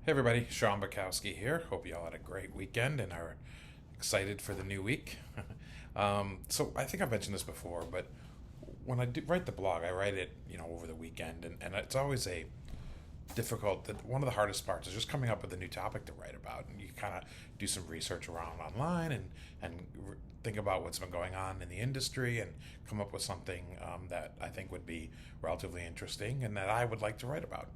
Hey everybody, Sean Bukowski here. Hope you all had a great weekend and are excited for the new week. So I think I've mentioned this before, but when I do write the blog, I write it, over the weekend, and it's always a difficult. One of the hardest parts is just coming up with a new topic to write about, and you kind of do some research around online and think about what's been going on in the industry and come up with something that I think would be relatively interesting and that I would like to write about.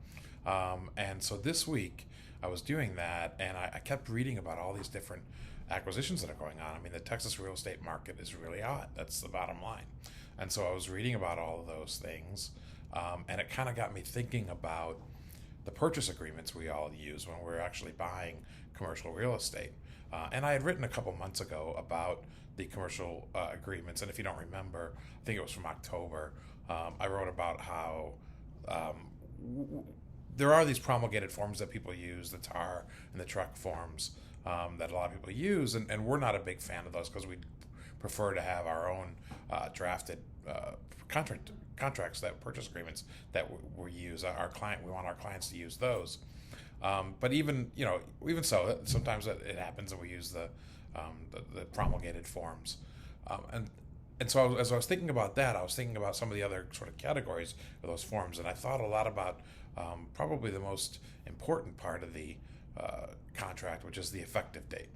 And so this week I was doing that, and I kept reading about all these different acquisitions that are going on. I mean, the Texas real estate market is really hot. That's the bottom line. And so I was reading about all of those things, and it kind of got me thinking about the purchase agreements we all use when we're actually buying commercial real estate. And I had written a couple months ago about the commercial agreements, and if you don't remember, I think it was from October. I wrote about how there are these promulgated forms that people use, the TAR and the TREC forms that a lot of people use, and we're not a big fan of those because we prefer to have our own drafted contracts, that purchase agreements that we use. We want our clients to use those. But even so, sometimes it happens and we use the promulgated forms. And so as I was thinking about that, I was thinking about some of the other sort of categories of those forms, and I thought a lot about probably the most important part of the contract, which is the effective date,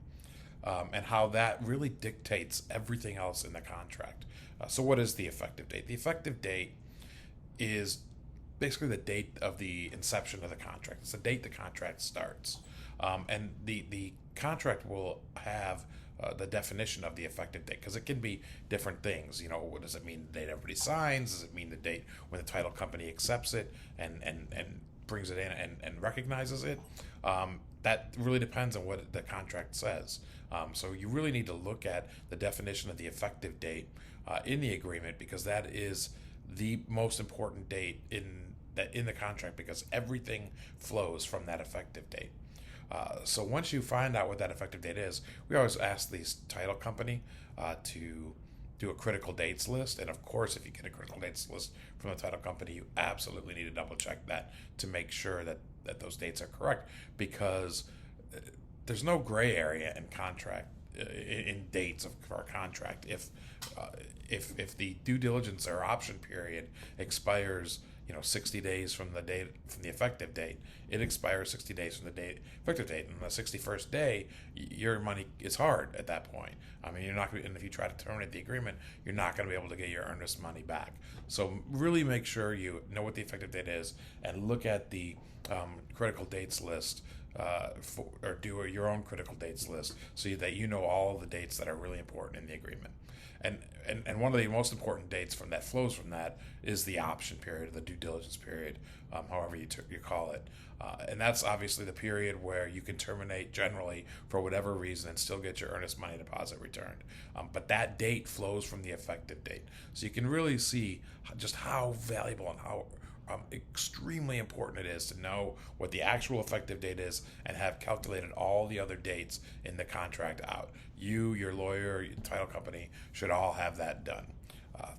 and how that really dictates everything else in the contract. So what is the effective date? The effective date is basically the date of the inception of the contract. It's the date the contract starts. And the contract will have the definition of the effective date, because it can be different things. What does it mean the date everybody signs? Does it mean the date when the title company accepts it and brings it in and recognizes it? That really depends on what the contract says. So you really need to look at the definition of the effective date in the agreement, because that is the most important date in the contract, because everything flows from that effective date. So once you find out what that effective date is, we always ask the title company to do a critical dates list. And of course, if you get a critical dates list from the title company, you absolutely need to double check that to make sure that those dates are correct, because there's no gray area in contract in dates for a contract. If the due diligence or option period expires 60 days from the effective date, it expires 60 days from the effective date. And the 61st day, your money is hard at that point. I mean, you're not going to, and if you try to terminate the agreement, you're not going to be able to get your earnest money back. So really make sure you know what the effective date is and look at the critical dates list, or do your own critical dates list, so that you know all the dates that are really important in the agreement. And one of the most important dates that flows from that is the option period, the due diligence period, however you call it. And that's obviously the period where you can terminate generally for whatever reason and still get your earnest money deposit returned. But that date flows from the effective date. So you can really see just how valuable and how extremely important it is to know what the actual effective date is and have calculated all the other dates in the contract out. You, your lawyer, your title company should all have that done.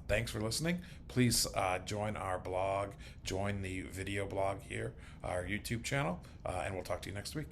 Thanks for listening. Please join our blog, join the video blog here, our YouTube channel, and we'll talk to you next week.